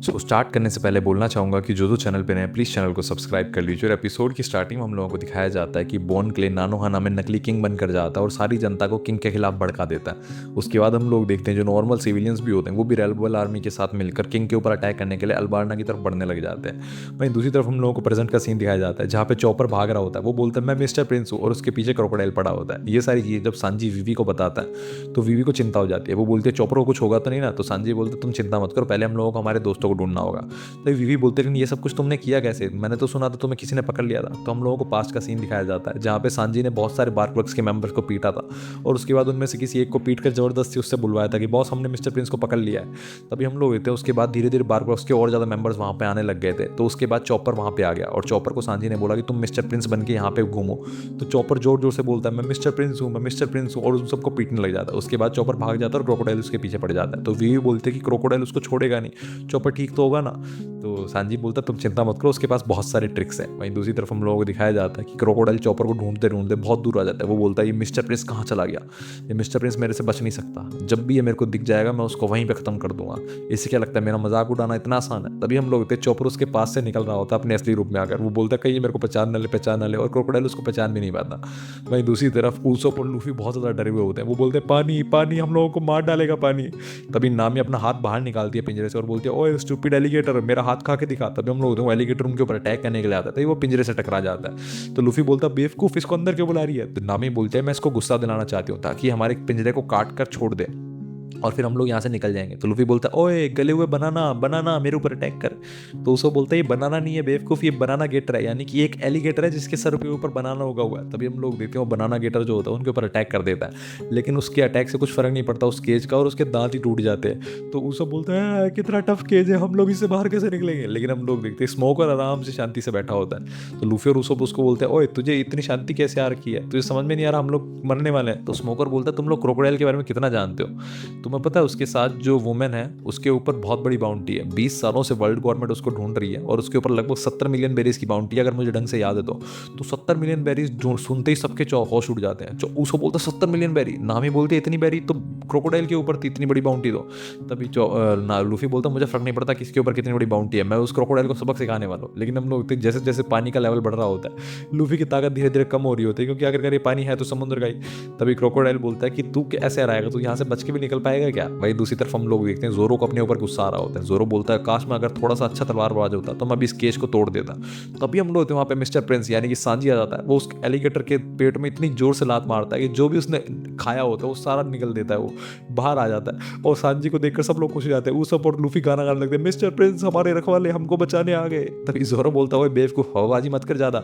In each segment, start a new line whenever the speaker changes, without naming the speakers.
Start करने से पहले बोलना चाहूँगा कि जो चैनल पे नए हैं प्लीज़ चैनल को सब्सक्राइब कर लीजिए। और एपिसोड की स्टार्टिंग में हम लोगों को दिखाया जाता है कि बॉन क्ले नानोहाना में नकली किंग बनकर जाता है और सारी जनता को किंग के खिलाफ भड़का देता है। उसके बाद हम लोग देखते हैं जो नॉर्मल सिविलियंस भी होते हैं वो भी रेबल आर्मी के साथ मिलकर किंग के ऊपर अटैक करने के लिए अल्बार्ना की तरफ बढ़ने लग जाते हैं। वहीं दूसरी तरफ हम लोगों को प्रेजेंट का सीन दिखाया जाता है जहाँ पे चॉपर भाग रहा होता है। वो बोलता है मैं मिस्टर प्रिंस हूँ और उसके पीछे क्रोकोडाइल पड़ा होता है। ये सारी चीज़ें जब सांजी वीवी को बताता है तो वीवी को चिंता हो जाती है। वो बोलती है चॉपर को कुछ होगा तो नहीं ना। तो सांजी बोलते तुम चिंता मत करो, पहले हम लोगों को हमारे दोस्तों को ढूंढना होगा। तो वीवी बोलते हैं ये सब कुछ तुमने किया कैसे, मैंने तो सुना था तुम्हें किसी ने पकड़ लिया था। तो हम लोगों को पास्ट का सीन दिखाया जाता है जहाँ पे सांजी ने बहुत सारे बार्कवर्क्स के मेंबर्स को पीटा था और उसके बाद उनमें से किसी एक को पीट कर जबरदस्ती उससे बुलवाया था कि बॉस हमने मिस्टर प्रिंस को पकड़ लिया है। तभी हम लोग थे उसके बाद धीरे धीरे बार्कवर्क्स के और ज़्यादा मेंबर्स वहाँ पे आने लग गए थे। तो उसके बाद चॉपर वहाँ पे आ गया और चॉपर को सांजी ने बोला कि तुम मिस्टर प्रिंस बन के यहाँ पे घूमो। तो चॉपर जोर जोर से बोलता है मैं मिस्टर प्रिंस हूँ, मैं मिस्टर प्रिंस हूँ, और उन सबको पीटने लग जाता है। उसके बाद चॉपर भाग जाता है और क्रोकोडाइल उसके पीछे पड़ जाता है। तो वीवी बोलते हैं कि क्रोकोडाइल उसको छोड़ेगा नहीं, चॉपर ठीक तो होगा ना। तो सांजी बोलता तुम चिंता मत करो, उसके पास बहुत सारे ट्रिक्स हैं। वहीं दूसरी तरफ हम लोगों को दिखाया जाता है कि क्रोकोडाइल चॉपर को ढूंढते ढूंढते बहुत दूर आ जाता है। वो बोलता है ये मिस्टर प्रिंस कहाँ चला गया, ये मिस्टर प्रिंस मेरे से बच नहीं सकता, जब भी ये मेरे को दिख जाएगा मैं उसको वहीं पे खत्म कर दूंगा। इससे क्या लगता है मेरा मजाक उड़ाना इतना आसान है। तभी हम लोग थे चॉपर उसके पास से निकल रहा होता है अपने असली रूप में आकर। वो बोलता है कहीं मेरे को पहचान न ले, और क्रोकोडाइल उसको पहचान भी नहीं पाता। वहीं दूसरी तरफ उल्सोप और लूफी बहुत ज़्यादा डरे हुए होते हैं। वो बोलते हैं पानी पानी, हम लोगों को मार डालेगा पानी। तभी नामी अपना हाथ बाहर निकालती है पिंजरे से और बोलती है ओए स्टूपिड एलिगेटर, मेरा हाथ खा के दिखा। तभी हम लोग एलिगेटर उनके ऊपर अटैक करने के लिए आता है, तो वो पिंजरे से टकरा जाता है। तो लूफी बोलता है बेवकूफ, इसको अंदर क्यों बुला रही है। तो नामी बोलते हैं मैं इसको गुस्सा दिलाना चाहती हूँ ताकि हमारे पिंजरे को काट कर छोड़ दे और फिर हम लोग यहाँ से निकल जाएंगे। तो लूफी बोलता है ओए गले हुए बनाना बनाना मेरे ऊपर अटैक कर। तो उसको बोलता है ये बनाना नहीं है बेवकूफ़, ये बनाना गेटर है, यानी कि एक एलिगेटर है जिसके सर के ऊपर बनाना उगा हुआ है। तभी हम लोग देखते हैं वो बनाना गेटर जो होता है उनके ऊपर अटैक कर देता है, लेकिन उसके अटैक से कुछ फर्क नहीं पड़ता उस केज का और उसके दांत ही टूट जाते हैं। तो उसको बोलता है कितना टफ केज है, हम लोग इससे बाहर कैसे निकलेंगे। लेकिन हम लोग देखते हैं स्मोकर आराम से शांति से बैठा होता है। तो लूफी और उसको बोलते हैं ओए तुझे इतनी शांति कैसे आ रखी है, तुझे समझ में नहीं आ रहा हम लोग मरने वाले हैं। तो स्मोकर बोलता है तुम लोग क्रोकोडाइल के बारे में कितना जानते हो, तुम्हें पता है उसके साथ जो वुमेन है उसके ऊपर बहुत बड़ी बाउंटी है, 20 सालों से वर्ल्ड गवर्नमेंट उसको ढूंढ रही है और उसके ऊपर लगभग 70 मिलियन बेरीज की बाउंटी है अगर मुझे ढंग से याद है। तो 70 मिलियन बेरीज सुनते ही सबके होश उड़ जाते हैं। उसको बोलता 70 मिलियन बेरी, नामी बोलती है इतनी बेरी तो क्रोकोडाइल के ऊपर थी, इतनी बड़ी बाउंटी दो। तभी लूफी बोलता मुझे फर्क नहीं पड़ता किसके ऊपर कितनी बड़ी बाउंटी है, मैं उस क्रोकोडाइल को सबक सिखाने वाला हूँ। लेकिन हम लोग जैसे जैसे पानी का लेवल बढ़ रहा होता है लूफी की ताकत धीरे धीरे कम हो रही होती है, क्योंकि अगर ये पानी है तो समुद्र का ही। तभी क्रोकोडाइल बोलता है कि तू कैसे रहेगा, तू यहाँ से बच के भी निकल पाएगा क्या। वही दूसरी तरफ हम लोग देखते हैं जोरो को अपने ऊपर गुस्सा आ रहा होता है। जोरो बोलता है काश मैं अगर थोड़ा सा अच्छा तलवारबाज होता तो मैं अभी इस केज को तोड़ देता। तभी हम लोग वहाँ पे मिस्टर प्रिंस यानी कि सांजी आ जाता है। वो उस एलिगेटर के पेट में इतनी जोर से लात मारता है कि जो भी उसने खाया होता है वो सारा निकल देता है, वो बाहर आ जाता है। और सांजी को देखकर सब लोग खुश हो जाते हैं। उस और लूफी गाना गाने लगते हैं मिस्टर प्रिंस हमारे रखवाले हमको बचाने आ गए। तभी जोरो बोलता है बेवकूफ हवाबाजी मत कर ज्यादा,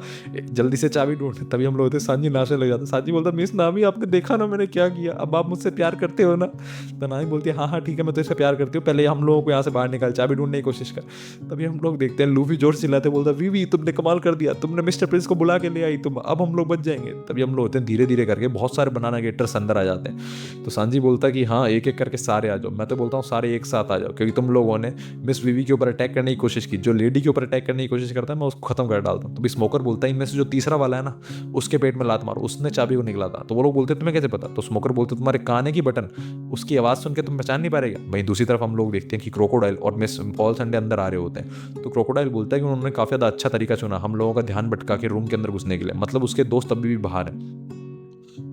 जल्दी से चाबी ढूंढ। तभी हम लोग सांजी नाचने लग जाते हैं। सांजी बोलता मिस नामी आपने देखा ना मैंने क्या किया, अब आप मुझसे प्यार करते हो ना। तो नामी बोलती है हाँ हाँ ठीक है मैं तो इससे प्यार करती हूँ, पहले हम लोगों को यहाँ से बाहर निकाल, चाबी ढूंढने की कोशिश कर। तभी हम लोग देखते हैं लूफी जोर से चिल्लाते बोलता वीवी तुमने कमाल कर दिया, तुमने मिस्टर प्रिंस को बुला के ले आई, तुम अब हम लोग बच जाएंगे। तभी हम लोग होते हैं धीरे धीरे करके बहुत सारे बनाना गेटर्स अंदर आ जाते हैं। तो सांजी बोलता है कि हाँ एक एक करके सारे आ जाओ। मैं तो बोलता हूँ सारे एक साथ आ जाओ, क्योंकि तुम लोगों ने मिस वीवी के ऊपर अटैक करने की कोशिश की, जो लेडी के ऊपर अटैक करने की कोशिश करता है मैं उसको खत्म कर डालता हूँ। तो स्मोकर बोलता है इनमें से जो तीसरा वाला है ना उसके पेट में लात मारो, उसने चाबी को निकला था। तो वो लोग बोलते तुम्हें कैसे पता। तो स्मोकर बोलते तुम्हारे काने की बटन, उसकी आवाज़ सुन के तुम पहचान नहीं पाएगा। वहीं दूसरी तरफ हम लोग देखते हैं कि क्रोकोडाइल और मिस पॉल संडे अंदर आ रहे होते हैं। तो क्रोकोडाइल बोलता है कि उन्होंने काफ़ी ज़्यादा अच्छा तरीका चुना हम लोगों का ध्यान भटका के रूम के अंदर घुसने के लिए, मतलब उसके दोस्त अभी भी बाहर हैं।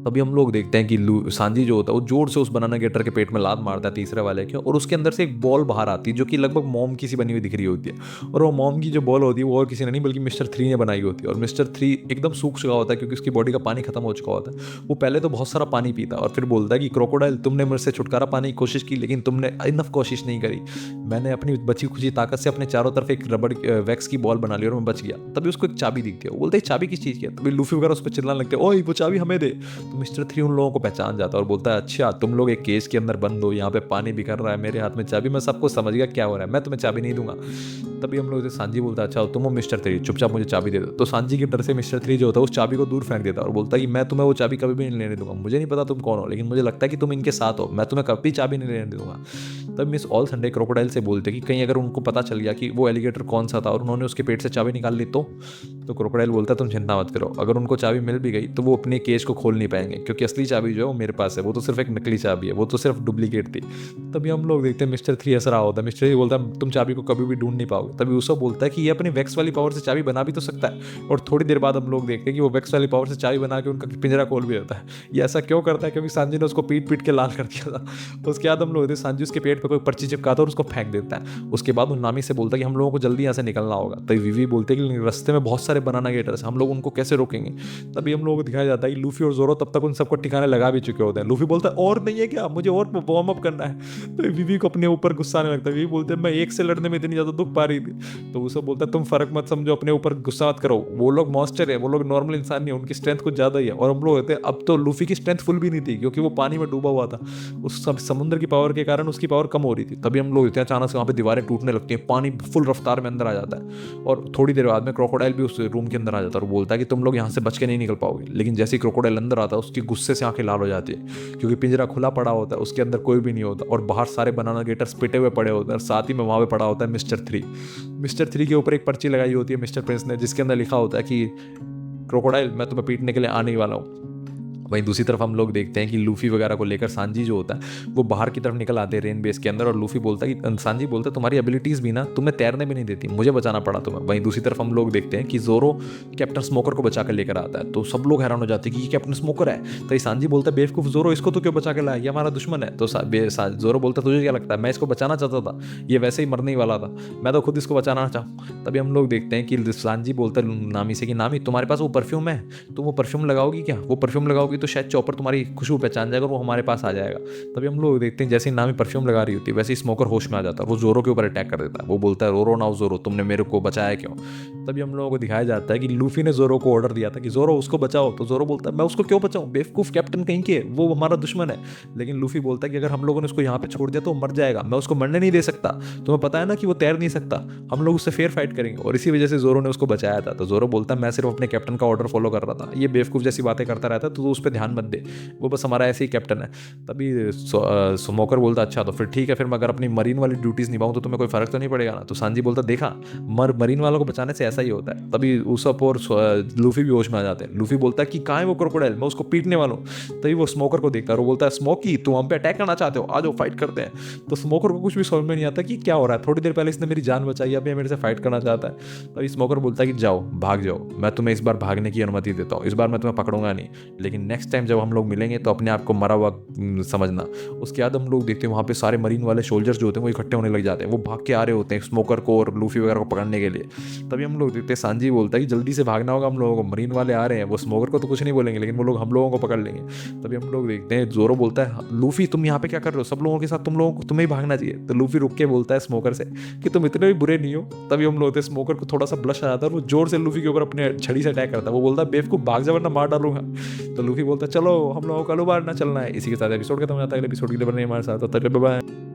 तभी हम लोग देखते हैं कि सांजी जो होता है वो जोर से उस बनाना गेटर के पेट में लात मारता है तीसरे वाले के, और उसके अंदर से एक बॉल बाहर आती है जो कि लगभग मॉम की सी बनी हुई दिख रही होती है। और वो मॉम की जो बॉल होती है वो और किसी ने नहीं बल्कि मिस्टर 3 ने बनाई होती है। और मिस्टर 3 एकदम सूख चुका होता है क्योंकि उसकी बॉडी का पानी खत्म हो चुका होता है। वो पहले तो बहुत सारा पानी पीता है और फिर बोलता है कि क्रोकोडाइल तुमने मेरे से छुटकारा पाने की कोशिश की लेकिन तुमने इनफ कोशिश नहीं करी, मैंने अपनी बची खुची ताकत से अपने चारों तरफ एक रबड़ वैक्स की बॉल बना ली और मैं बच गया। तभी उसको एक चाबी दिखती है, वो बोलते हैं चाबी किस चीज़ की है। तभी लूफी वगैरह उस पर चिल्लाने लगते हैं ओए वो चाबी हमें दे। तो मिस्टर 3 उन लोगों को पहचान जाता है और बोलता है अच्छा तुम लोग एक केस के अंदर बंद हो, यहाँ पे पानी बिखर रहा है, मेरे हाथ में चाबी, मैं सबको समझ गया क्या हो रहा है, मैं तुम्हें चाबी नहीं दूंगा। तभी हम लोग से सांजी बोलता है अच्छा तुम हो मिस्टर 3 चुपचाप मुझे चाबी दे दो। तो सांजी के डर से मिस्टर 3 जो होता है उस चाबी को दूर फेंक देता है और बोलता है कि मैं तुम्हें वो चाबी कभी भी नहीं लेने दूंगा, मुझे नहीं पता तुम कौन हो लेकिन मुझे लगता है कि तुम इनके साथ हो, मैं तुम्हें कभी चाबी नहीं लेने दूंगा। तब मिस ऑल संडे क्रोकोडाइल से बोलते कि कहीं अगर उनको पता चल गया कि वो एलिगेटर कौन सा था और उन्होंने उसके पेट से चाबी निकाल ली तो क्रोकोडाइल बोलता तुम चिंता मत करो, अगर उनको चाबी मिल भी गई तो वो अपने केज को खोल नहीं पाएंगे, क्योंकि असली चाबी जो है वो मेरे पास है, वो तो सिर्फ एक नकली चाबी है, वो तो सिर्फ डुप्लीकेट थी। तभी हम लोग देखते हैं मिस्टर 3 हंस रहा होता है। मिस्टर 3 बोलता है तुम चाबी को कभी भी ढूंढ नहीं पाओगे। तभी उसको बोलता है कि ये अपनी वैक्स वाली पावर से चाबी बना भी तो सकता है। और थोड़ी देर बाद हम लोग देखते हैं कि वो वैक्स वाली पावर से चाबी बना के उनका पिंजरा खोल भी देता है। ये ऐसा क्यों करता है? क्योंकि सांजी ने उसको पीट पीट के लाल कर दिया था। तो उसके बाद हम लोग देखते सांजी उसके पेट पर कोई पर्ची चिपकाता और उसको फेंक देता है। उसके बाद वो नामी से बोलता है कि हम लोगों को जल्दी यहाँ से निकलना होगा। तभी विवी बोलते हैं कि रास्ते में बहुत सारे बनाना गेटर्स, हम लोग उनको कैसे रोकेंगे? तभी हम लोगों को दिखाया जाता है कि लूफी और जोरो तब तक उन सबको ठिकाने लगा भी चुके होते हैं। लूफी बोलता है और नहीं है क्या, मुझे और वार्म अप करना है। तो विवी को अपने ऊपर गुस्सा आने लगता है। विवी बोलते हैं मैं एक से लड़ने में इतनी ज्यादा दुख पा रही थी। तो वो सब बोलता है तुम फर्क मत समझो, अपने ऊपर गुस्सा मत करो, वो लोग मॉन्स्टर है, वो लोग नॉर्मल इंसान नहीं है, उनकी स्ट्रेंथ कुछ ज्यादा ही है। और हम लोग होते हैं अब तो लूफी की स्ट्रेंथ फुल भी नहीं थी, क्योंकि वो पानी में डूबा हुआ था। उस सब समुद्र की पावर के कारण उसकी पावर कम हो रही थी। तभी हम लोग होते हैं अचानक से वहाँ पे दीवारें टूटने लगती हैं, पानी फुल रफ्तार में अंदर आ जाता है। और थोड़ी देर बाद में क्रोकोडाइल भी उस रूम के अंदर आ जाता है और बोलता है कि तुम लोग यहाँ से बच के नहीं निकल पाओगे। लेकिन जैसे ही क्रोकोडाइल अंदर आता है उसकी गुस्से से आंखें लाल हो जाती है, क्योंकि पिंजरा खुला पड़ा होता है, उसके अंदर कोई भी नहीं होता और बाहर सारे बनाना गेटर्स पिटे हुए पड़े होते हैं। और साथ ही में वहाँ पे पड़ा होता है मिस्टर 3। मिस्टर 3 के ऊपर एक पर्ची लगाई होती है मिस्टर प्रिंस ने, जिसके अंदर लिखा होता है कि क्रोकोडाइल मैं तुम्हें पीटने के लिए आने ही वाला हूँ। वहीं दूसरी तरफ हम लोग देखते हैं कि लूफी वगैरह को लेकर सांजी जो होता है वो बाहर की तरफ निकल आते हैं रेन बेस के अंदर। और लूफी बोलता है कि सांजी बोलता है तुम्हारी एबिलिटीज़ भी ना तुम्हें तैरने भी नहीं देती, मुझे बचाना पड़ा तुम्हें। वहीं दूसरी तरफ हम लोग देखते हैं कि जोरो कैप्टन स्मोकर को बचा कर लेकर आता है। तो सब लोग हैरान हो जाते हैं कि ये कैप्टन स्मोकर है। तो ये सांजी बोलता है बेवकूफ जोरो, इसको तो क्यों बचा के लाया, ये हमारा दुश्मन है। तो जोरो बोलता है तुझे क्या लगता है मैं इसको बचाना चाहता था, ये वैसे ही मरने ही वाला था, मैं तो खुद इसको बचाना चाहूँ। तभी हम लोग देखते हैं कि सांजी बोलता है नामी से कि नामी तुम्हारे पास वो परफ्यूम है, तुम वो परफ्यूम लगाओगी क्या? वो परफ्यूम लगाओगी तो शायद चॉपर तुम्हारी खुशबू पहचान जाएगा और वो हमारे पास आ जाएगा। तभी हम लोग देखते हैं जैसे ही नामी परफ्यूम लगा रही होती है वैसे ही स्मोकर होश में आ जाता है, वो जोरो के ऊपर अटैक कर देता है। वो बोलता है रो रो नाउ जोरो, तुमने मेरे को बचाया क्यों? तभी हम लोगों को दिखाया जाता है कि लूफी ने जोरो को ऑर्डर दिया था कि जोरो उसको बचाओ। तो जोरो बोलता है मैं उसको क्यों बचाऊं, बेवकूफ कैप्टन कहीं के, वो हमारा दुश्मन है। लेकिन लूफी बोलता है कि अगर हम लोगों ने उसको यहाँ पे छोड़ दिया तो वो मर जाएगा, मैं उसको मरने नहीं दे सकता, तुम्हें पता है ना कि वो तैर नहीं सकता, हम लोग उससे फेयर फाइट करेंगे। और इसी वजह से जोरो ने उसको बचाया था। तो जोरो बोलता है मैं सिर्फ अपने कैप्टन का ऑर्डर फॉलो कर रहा था, ये बेवकूफ जैसी बातें करता रहता है तो उस पर ध्यान मत दे, वो बस हमारा ऐसे ही कैप्टन है। तभी स्मोकर बोलता अच्छा तो फिर ठीक है, फिर मैं अगर अपनी मरीन वाली ड्यूटीज निभाऊं तो तुम्हें कोई फर्क तो नहीं पड़ेगा ना। तो सांजी बोलता देखा मरीन वालों को बचाने से ऐसा ही होता है। तभी उसप और लूफी भी होश में आ जाते हैं। लूफी बोलता है कि कहाँ है वो क्रोकोडाइल, मैं उसको पीटने वाला हूँ। तभी वो स्मोकर को देखता है और वो बोलता है स्मोकी तुम हम पे अटैक करना चाहते हो, आ जाओ फाइट करते हैं। तो स्मोकर को कुछ भी समझ में नहीं आता कि क्या हो रहा है, थोड़ी देर पहले इसने मेरी जान बचाई, अब ये मेरे से फाइट करना चाहता है। तभी स्मोकर बोलता है कि जाओ भाग जाओ, मैं तुम्हें इस बार भागने की अनुमति देता हूँ, इस बार मैं तुम्हें पकड़ूंगा नहीं, लेकिन नेक्स्ट टाइम जब हम लोग मिलेंगे तो अपने आप को मरा हुआ समझना। उसके बाद हम लोग देखते हैं वहाँ पे सारे मरीन वाले सोल्जर्स जो होते हैं वो इकट्ठे होने लग जाते हैं, वो भाग के आ रहे होते हैं स्मोकर को और लूफी वगैरह को पकड़ने के लिए। तभी हम लोग देखते हैं सांजी बोलता है कि जल्दी से भागना होगा हम लोगों को, मरीन वाले आ रहे हैं, वो स्मोकर को तो कुछ नहीं बोलेंगे लेकिन वो लोग हम लोगों को पकड़ लेंगे। तभी हम लोग देखते हैं जोरो बोलता है लूफी तुम यहाँ पे क्या कर रहे हो, सब लोगों के साथ तुम लोगों को तुम्हें ही भागना चाहिए। तो लूफी रुक के बोलता है स्मोकर से कि तुम इतने भी बुरे नहीं हो। तभी हम लोग स्मोकर को थोड़ा सा ब्लश आ जाता है और वो जोर से लूफी के ऊपर अपने छड़ी से अटैक करता है। वो बोलता है बेवकूफ भाग जा वरना मार डालूंगा। तो लूफी बोलता है चलो हम लोगों को कल बार ना चलना है। इसी के साथ एपिसोड खत्म हो जाता है। अगले एपिसोड के लिए बने हमारे साथ, तो बाय।